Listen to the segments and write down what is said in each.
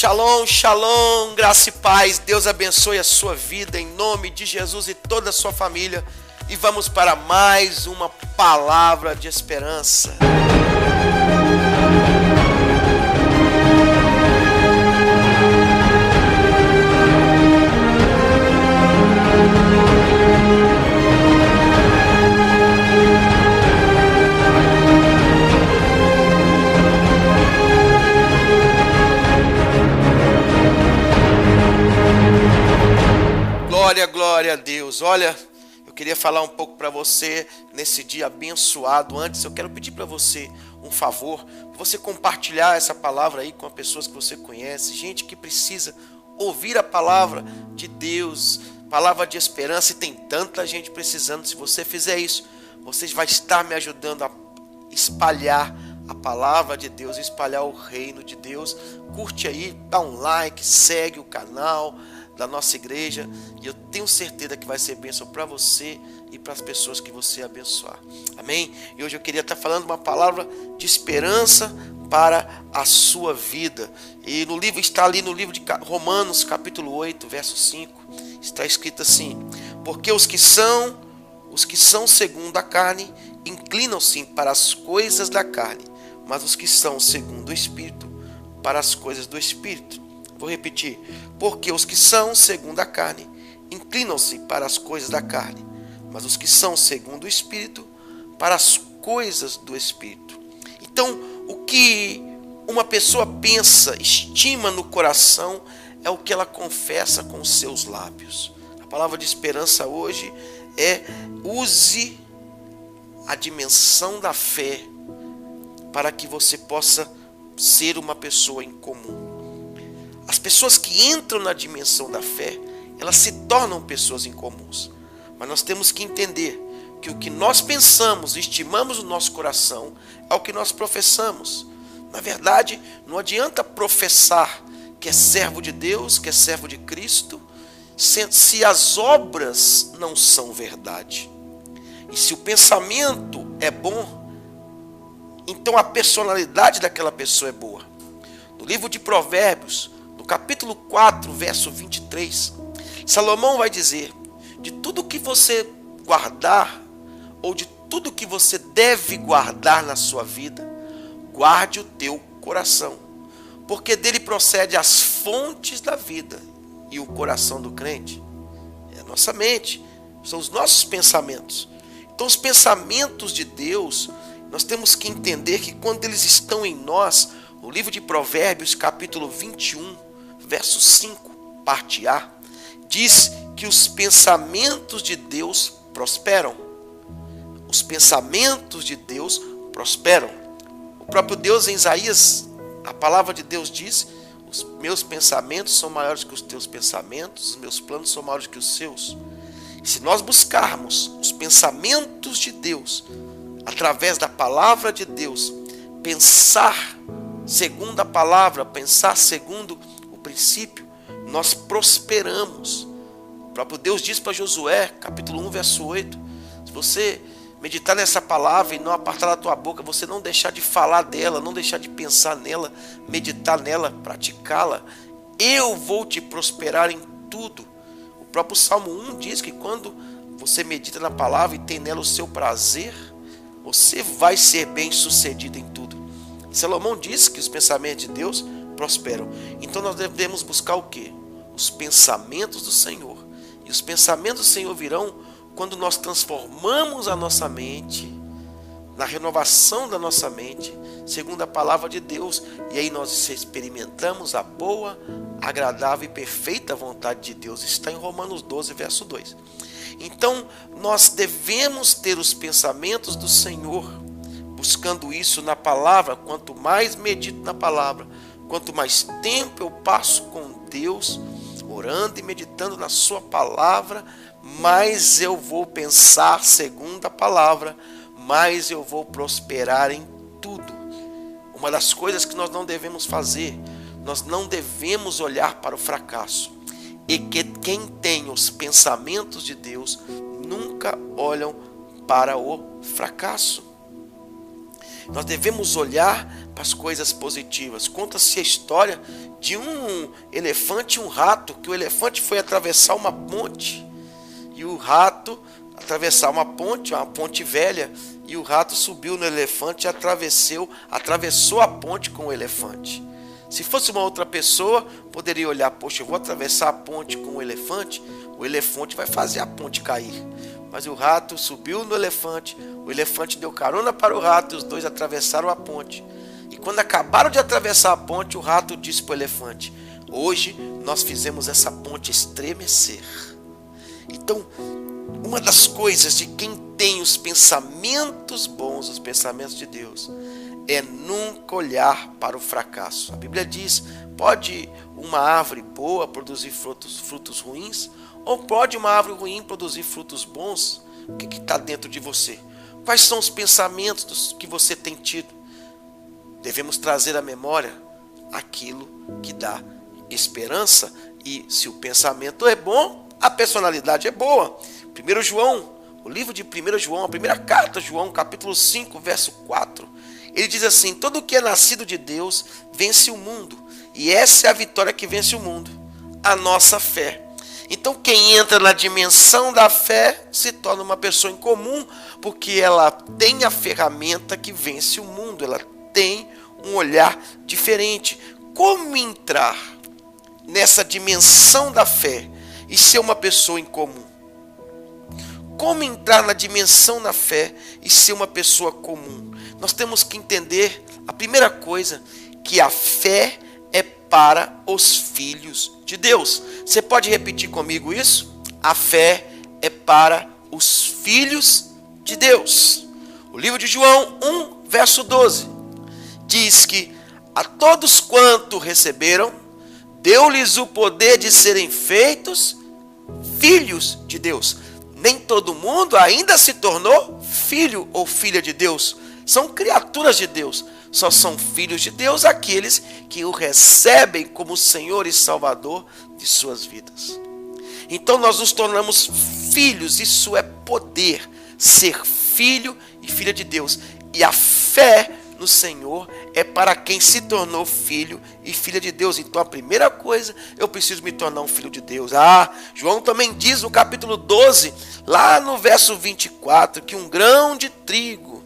Shalom, shalom, graça e paz, Deus abençoe a sua vida em nome de Jesus e toda a sua família. E vamos para mais uma palavra de esperança. Glória a Deus. Olha, eu queria falar um pouco para você nesse dia abençoado. Antes, eu quero pedir para você um favor, você compartilhar essa palavra aí com as pessoas que você conhece, gente que precisa ouvir a palavra de Deus, palavra de esperança, e tem tanta gente precisando. Se você fizer isso, você vai estar me ajudando a espalhar a palavra de Deus, espalhar o reino de Deus. Curte aí, dá um like, segue o canal da nossa igreja, e eu tenho certeza que vai ser bênção para você e para as pessoas que você abençoar. Amém? E hoje eu queria estar falando uma palavra de esperança para a sua vida. E no livro, está ali no livro de Romanos, capítulo 8, verso 5, está escrito assim: porque os que são segundo a carne inclinam-se para as coisas da carne, mas os que são segundo o Espírito, para as coisas do Espírito. Vou repetir. Porque os que são segundo a carne inclinam-se para as coisas da carne, mas os que são segundo o Espírito, para as coisas do Espírito. Então, o que uma pessoa pensa, estima no coração, é o que ela confessa com os seus lábios. A palavra de esperança hoje é: use a dimensão da fé para que você possa ser uma pessoa em comum. As pessoas que entram na dimensão da fé, elas se tornam pessoas incomuns. Mas nós temos que entender que o que nós pensamos, estimamos no nosso coração, é o que nós professamos. Na verdade, não adianta professar que é servo de Deus, que é servo de Cristo, se as obras não são verdade. E se o pensamento é bom, então a personalidade daquela pessoa é boa. No livro de Provérbios, no capítulo 4, verso 23, Salomão vai dizer: de tudo que você guardar, ou de tudo que você deve guardar na sua vida, guarde o teu coração, porque dele procede as fontes da vida. E o coração do crente é a nossa mente, são os nossos pensamentos. Então os pensamentos de Deus, nós temos que entender que quando eles estão em nós, no livro de Provérbios, capítulo 21, verso 5, parte A, diz que os pensamentos de Deus prosperam. Os pensamentos de Deus prosperam. O próprio Deus, em Isaías, a palavra de Deus diz: os meus pensamentos são maiores que os teus pensamentos, os meus planos são maiores que os seus. E se nós buscarmos os pensamentos de Deus, através da palavra de Deus, pensar segundo a palavra, pensar segundo o princípio, nós prosperamos. O próprio Deus diz para Josué, capítulo 1, verso 8, se você meditar nessa palavra e não apartar da tua boca, você não deixar de falar dela, não deixar de pensar nela, meditar nela, praticá-la, eu vou te prosperar em tudo. O próprio Salmo 1 diz que quando você medita na palavra e tem nela o seu prazer, você vai ser bem sucedido em tudo. Salomão diz que os pensamentos de Deus prosperam. Então nós devemos buscar o quê? Os pensamentos do Senhor. E os pensamentos do Senhor virão quando nós transformamos a nossa mente, na renovação da nossa mente, segundo a palavra de Deus. E aí nós experimentamos a boa, agradável e perfeita vontade de Deus. Está em Romanos 12, verso 2. Então nós devemos ter os pensamentos do Senhor, buscando isso na palavra. Quanto mais medito na palavra, quanto mais tempo eu passo com Deus, orando e meditando na sua palavra, mais eu vou pensar segundo a palavra, mais eu vou prosperar em tudo. Uma das coisas que nós não devemos fazer, nós não devemos olhar para o fracasso. E que quem tem os pensamentos de Deus nunca olham para o fracasso. Nós devemos olhar para as coisas positivas. Conta-se a história de um elefante e um rato, que o elefante foi atravessar uma ponte e o rato atravessar uma ponte velha, e o rato subiu no elefante e atravessou a ponte com o elefante. Se fosse uma outra pessoa, poderia olhar, poxa, eu vou atravessar a ponte com o elefante vai fazer a ponte cair. Mas o rato subiu no elefante, o elefante deu carona para o rato e os dois atravessaram a ponte. E quando acabaram de atravessar a ponte, o rato disse para o elefante: hoje nós fizemos essa ponte estremecer. Então, uma das coisas de quem tem os pensamentos bons, os pensamentos de Deus, é nunca olhar para o fracasso. A Bíblia diz: pode uma árvore boa produzir frutos ruins? Ou pode uma árvore ruim produzir frutos bons? O que está dentro de você? Quais são os pensamentos que você tem tido? Devemos trazer à memória aquilo que dá esperança. E se o pensamento é bom, a personalidade é boa. 1 João, o livro de 1 João, a primeira carta de João, capítulo 5, verso 4. Ele diz assim: todo o que é nascido de Deus vence o mundo. E essa é a vitória que vence o mundo, a nossa fé. Então quem entra na dimensão da fé se torna uma pessoa incomum, porque ela tem a ferramenta que vence o mundo, ela tem um olhar diferente. Como entrar nessa dimensão da fé e ser uma pessoa incomum? Como entrar na dimensão da fé e ser uma pessoa comum? Nós temos que entender, a primeira coisa, que a fé é para os filhos de Deus. Você pode repetir comigo isso? A fé é para os filhos de Deus. O livro de João 1, verso 12, diz que a todos quanto receberam, deu-lhes o poder de serem feitos filhos de Deus. Nem todo mundo ainda se tornou filho ou filha de Deus. São criaturas de Deus. Só são filhos de Deus aqueles que o recebem como Senhor e Salvador de suas vidas. Então nós nos tornamos filhos. Isso é poder, ser filho e filha de Deus. E a fé no Senhor é para quem se tornou filho e filha de Deus. Então a primeira coisa, eu preciso me tornar um filho de Deus. João também diz no capítulo 12, lá no verso 24, que um grão de trigo,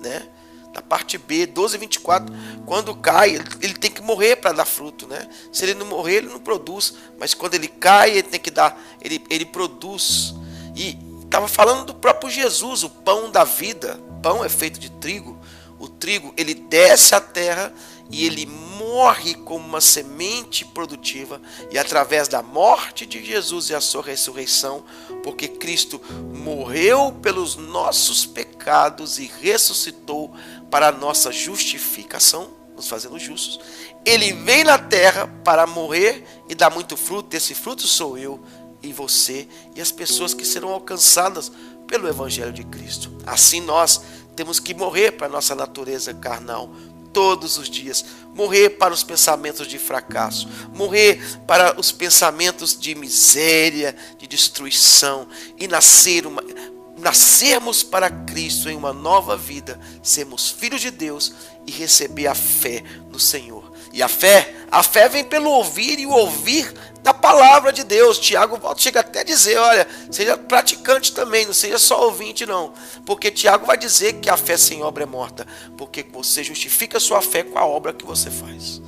né? Na parte B, 12 e 24, quando cai, ele tem que morrer para dar fruto, né? Se ele não morrer, ele não produz. Mas quando ele cai, ele tem que dar, ele produz. E estava falando do próprio Jesus, o pão da vida. Pão é feito de trigo. O trigo, ele desce à terra e ele morre como uma semente produtiva. E através da morte de Jesus e a sua ressurreição, porque Cristo morreu pelos nossos pecados e ressuscitou para a nossa justificação, nos fazendo justos, ele vem na terra para morrer e dar muito fruto. Esse fruto sou eu e você e as pessoas que serão alcançadas pelo Evangelho de Cristo. Assim nós temos que morrer para a nossa natureza carnal todos os dias, morrer para os pensamentos de fracasso, morrer para os pensamentos de miséria, de destruição e nascermos para Cristo em uma nova vida, sermos filhos de Deus e receber a fé no Senhor. E a fé vem pelo ouvir e o ouvir da palavra de Deus. Tiago chega até a dizer, olha, seja praticante também, não seja só ouvinte não. Porque Tiago vai dizer que a fé sem obra é morta, porque você justifica a sua fé com a obra que você faz.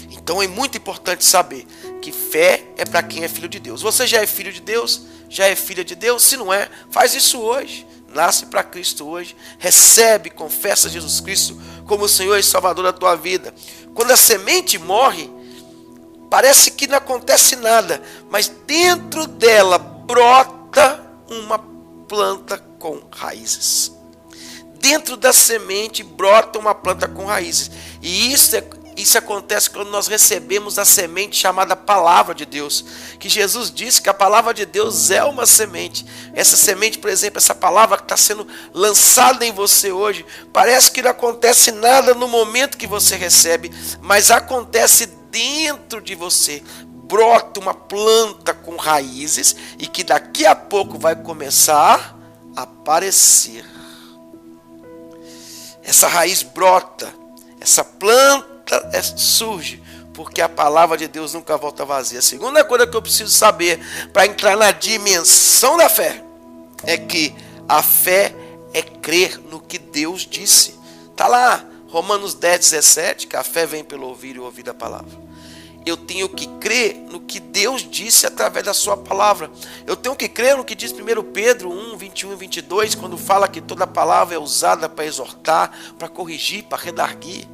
Então é muito importante saber que fé é para quem é filho de Deus. Você já é filho de Deus? Já é filha de Deus? Se não é, faz isso hoje. Nasce para Cristo hoje. Recebe, confessa Jesus Cristo como o Senhor e Salvador da tua vida. Quando a semente morre, parece que não acontece nada, mas dentro dela brota uma planta com raízes. Dentro da semente brota uma planta com raízes. E isso acontece quando nós recebemos a semente chamada Palavra de Deus. Que Jesus disse que a Palavra de Deus é uma semente. Essa semente, por exemplo, essa palavra que está sendo lançada em você hoje, parece que não acontece nada no momento que você recebe, mas acontece dentro de você. Brota uma planta com raízes e que daqui a pouco vai começar a aparecer. essa raiz brota, essa planta surge, porque a palavra de Deus nunca volta vazia. A segunda coisa que eu preciso saber para entrar na dimensão da fé é que a fé é crer no que Deus disse. Está lá, Romanos 10:17, que a fé vem pelo ouvir e ouvir da palavra. Eu tenho que crer no que Deus disse através da sua palavra. Eu tenho que crer no que diz 1 Pedro 1:21 e 22, quando fala que toda palavra é usada para exortar, para corrigir, para redarguir,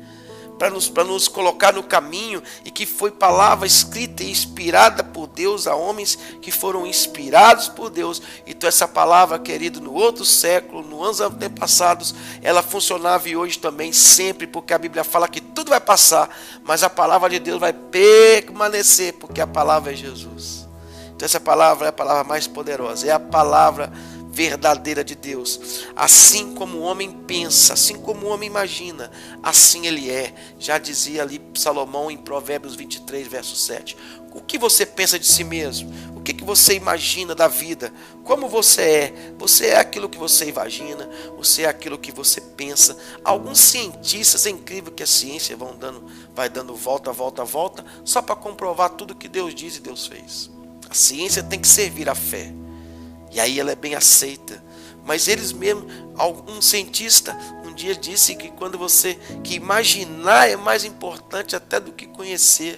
para nos colocar no caminho, e que foi palavra escrita e inspirada por Deus a homens que foram inspirados por Deus. Então essa palavra, querido, no outro século, nos anos antepassados, ela funcionava e hoje também, sempre, porque a Bíblia fala que tudo vai passar, mas a palavra de Deus vai permanecer, porque a palavra é Jesus. Então essa palavra é a palavra mais poderosa, é a palavra verdadeira de Deus. Assim como o homem pensa, assim como o homem imagina, assim ele é. Já dizia ali Salomão em Provérbios 23, verso 7. O que você pensa de si mesmo? O que você imagina da vida? Como você é? Você é aquilo que você imagina? Você é aquilo que você pensa? Alguns cientistas, é incrível que a ciência vai dando volta, só para comprovar tudo que Deus diz e Deus fez. A ciência tem que servir à fé. E aí ela é bem aceita. Mas eles mesmos, um cientista um dia disse que que imaginar é mais importante até do que conhecer.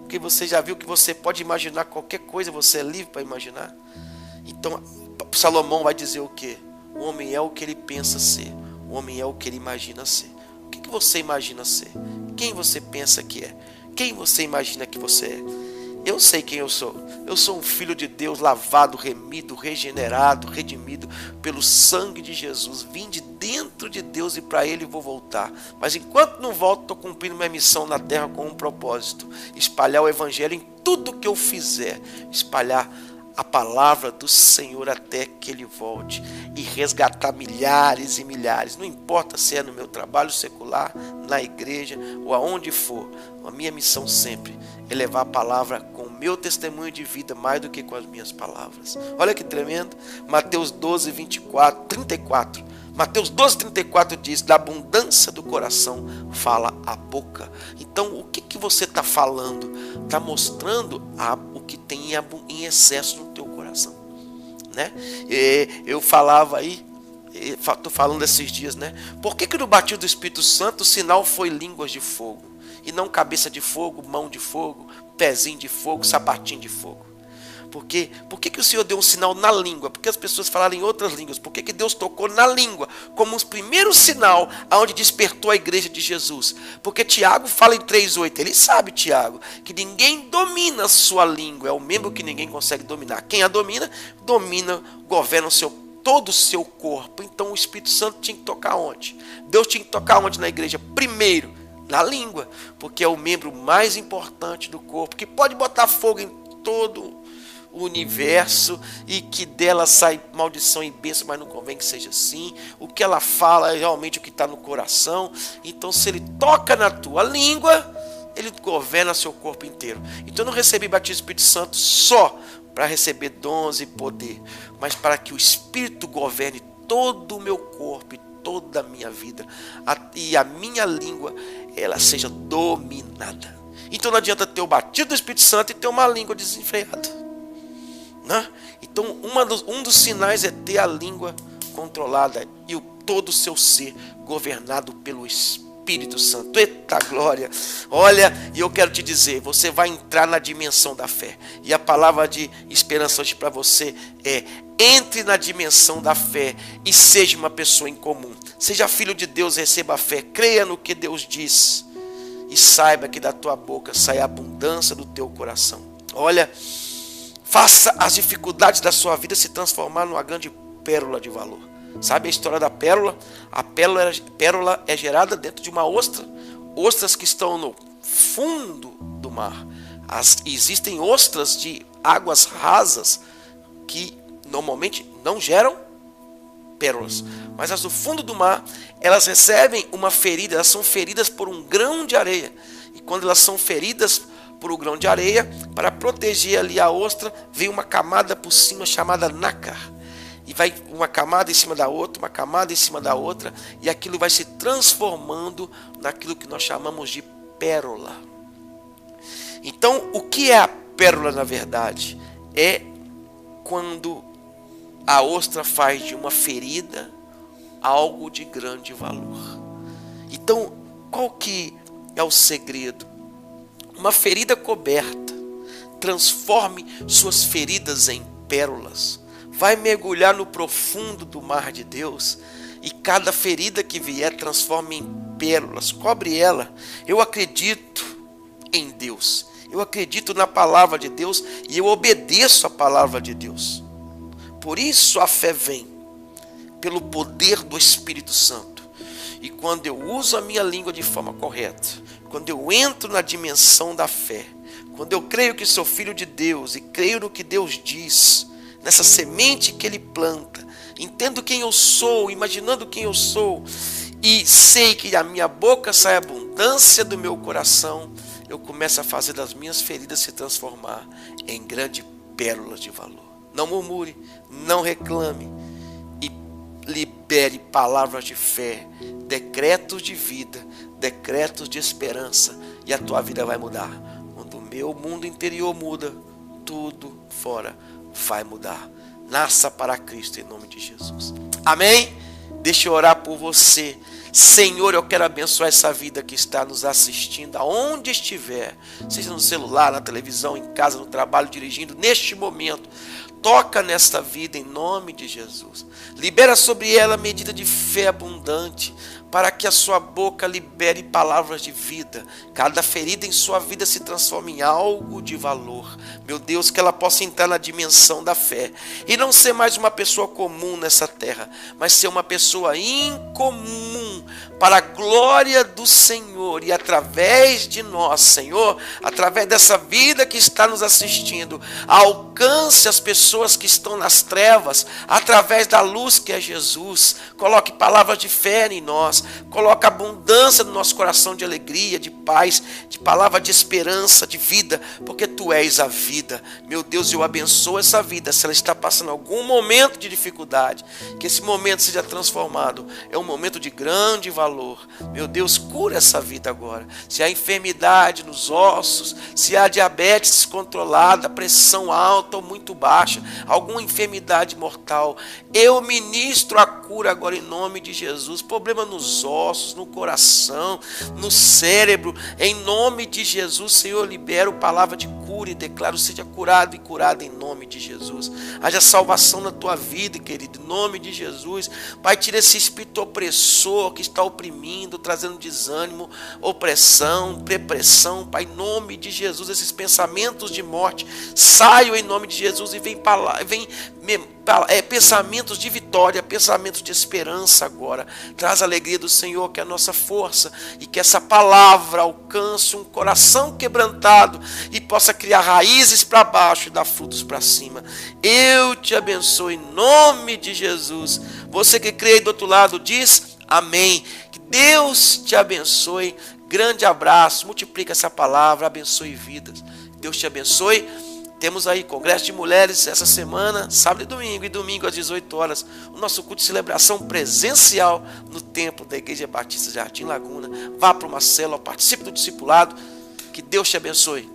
Porque você já viu que você pode imaginar qualquer coisa, você é livre para imaginar. Então Salomão vai dizer o quê? O homem é o que ele pensa ser. O homem é o que ele imagina ser. O que você imagina ser? Quem você pensa que é? Quem você imagina que você é? Eu sei quem eu sou. Eu sou um filho de Deus, lavado, remido, regenerado, redimido pelo sangue de Jesus. Vim de dentro de Deus e para Ele vou voltar. Mas enquanto não volto, estou cumprindo minha missão na terra com um propósito: espalhar o evangelho em tudo que eu fizer. Espalhar a palavra do Senhor até que Ele volte e resgatar milhares e milhares. Não importa se é no meu trabalho secular, na igreja ou aonde for. A minha missão sempre é levar a palavra com o meu testemunho de vida mais do que com as minhas palavras. Olha que tremendo. Mateus 34. Mateus 12:34 diz: da abundância do coração fala a boca. Então o que você está falando? Está mostrando o que tem em excesso no teu coração, né? Eu falava aí, estou falando esses dias, né? Por que no batismo do Espírito Santo o sinal foi línguas de fogo e não cabeça de fogo, mão de fogo, pezinho de fogo, sapatinho de fogo? Por que o Senhor deu um sinal na língua? Porque as pessoas falaram em outras línguas. Por que Deus tocou na língua como um primeiro sinal aonde despertou a igreja de Jesus? Porque Tiago fala em 3:8. Ele sabe, Tiago, que ninguém domina a sua língua. É o membro que ninguém consegue dominar. Quem a domina, governa todo o seu corpo. Então o Espírito Santo tinha que tocar onde? Deus tinha que tocar onde na igreja? Primeiro, na língua. Porque é o membro mais importante do corpo, que pode botar fogo em todo o universo e que dela sai maldição e bênção, mas não convém que seja assim. O que ela fala é realmente o que está no coração. Então se ele toca na tua língua, ele governa seu corpo inteiro. Então eu não recebi batismo do Espírito Santo só para receber dons e poder, mas para que o Espírito governe todo o meu corpo e toda a minha vida, e a minha língua ela seja dominada. Então não adianta ter o batismo do Espírito Santo e ter uma língua desenfreada. Então um dos sinais é ter a língua controlada e todo o seu ser governado pelo Espírito Santo. Eita glória! Olha, e eu quero te dizer, você vai entrar na dimensão da fé. E a palavra de esperança hoje para você é: entre na dimensão da fé e seja uma pessoa em comum. Seja filho de Deus, receba a fé, creia no que Deus diz e saiba que da tua boca sai a abundância do teu coração. Olha, faça as dificuldades da sua vida se transformar numa grande pérola de valor. Sabe a história da pérola? A pérola é gerada dentro de uma ostra. Ostras que estão no fundo do mar. Existem ostras de águas rasas que normalmente não geram pérolas. Mas as do fundo do mar, elas recebem uma ferida. Elas são feridas por um grão de areia. E quando elas são feridas por um grão de areia, para proteger ali a ostra, vem uma camada por cima chamada nácar. e vai uma camada em cima da outra, uma camada em cima da outra, e aquilo vai se transformando naquilo que nós chamamos de pérola. Então, o que é a pérola na verdade? É quando a ostra faz de uma ferida algo de grande valor. Então, qual que é o segredo? Uma ferida coberta, transforme suas feridas em pérolas. Vai mergulhar no profundo do mar de Deus e cada ferida que vier transforme em pérolas. Cobre ela. Eu acredito em Deus. Eu acredito na palavra de Deus e eu obedeço a palavra de Deus. Por isso a fé vem pelo poder do Espírito Santo. E quando eu uso a minha língua de forma correta, quando eu entro na dimensão da fé, quando eu creio que sou filho de Deus e creio no que Deus diz, nessa semente que Ele planta, entendo quem eu sou, imaginando quem eu sou, e sei que da minha boca sai abundância do meu coração, eu começo a fazer das minhas feridas se transformar em grande pérolas de valor. Não murmure, não reclame e libere palavras de fé, decretos de vida, decretos de esperança, e a tua vida vai mudar. Quando o meu mundo interior muda, tudo fora vai mudar. Nasça para Cristo em nome de Jesus. Amém? Deixa eu orar por você. Senhor, eu quero abençoar essa vida que está nos assistindo, aonde estiver, seja no celular, na televisão, em casa, no trabalho, dirigindo, neste momento. Toca nesta vida em nome de Jesus. Libera sobre ela medida de fé abundante, para que a sua boca libere palavras de vida. Cada ferida em sua vida se transforme em algo de valor. Meu Deus, que ela possa entrar na dimensão da fé e não ser mais uma pessoa comum nessa terra, mas ser uma pessoa incomum para a glória do Senhor. E através de nós, Senhor, através dessa vida que está nos assistindo, alcance as pessoas que estão nas trevas através da luz que é Jesus. Coloque palavras de fé em nós. Coloca abundância no nosso coração de alegria, de paz, de palavra de esperança, de vida, porque Tu és a vida. Meu Deus, eu abençoo essa vida. Se ela está passando algum momento de dificuldade, que esse momento seja transformado. É um momento de grande valor. Meu Deus, cura essa vida agora. Se há enfermidade nos ossos, se há diabetes descontrolada, pressão alta ou muito baixa, alguma enfermidade mortal, eu ministro a cura agora em nome de Jesus. Problema nos ossos, no coração, no cérebro, em nome de Jesus, Senhor, libero palavra de cura e declaro: seja curado e curado em nome de Jesus. Haja salvação na tua vida, querido, em nome de Jesus. Pai, tira esse espírito opressor que está oprimindo, trazendo desânimo, opressão, depressão, Pai, em nome de Jesus, esses pensamentos de morte saiam em nome de Jesus e vem pensamentos de vitória, pensamentos de esperança agora. Traz a alegria do Senhor, que é a nossa força, e que essa palavra alcance um coração quebrantado e possa criar raízes para baixo e dar frutos para cima. Eu te abençoo em nome de Jesus. Você que crê aí do outro lado diz amém. Que Deus te abençoe. Grande abraço, multiplica essa palavra, abençoe vidas. Deus te abençoe. Temos aí Congresso de Mulheres essa semana, sábado e domingo às 18 horas, o nosso culto de celebração presencial no templo da Igreja Batista Jardim Laguna. Vá para uma célula, participe do discipulado, que Deus te abençoe.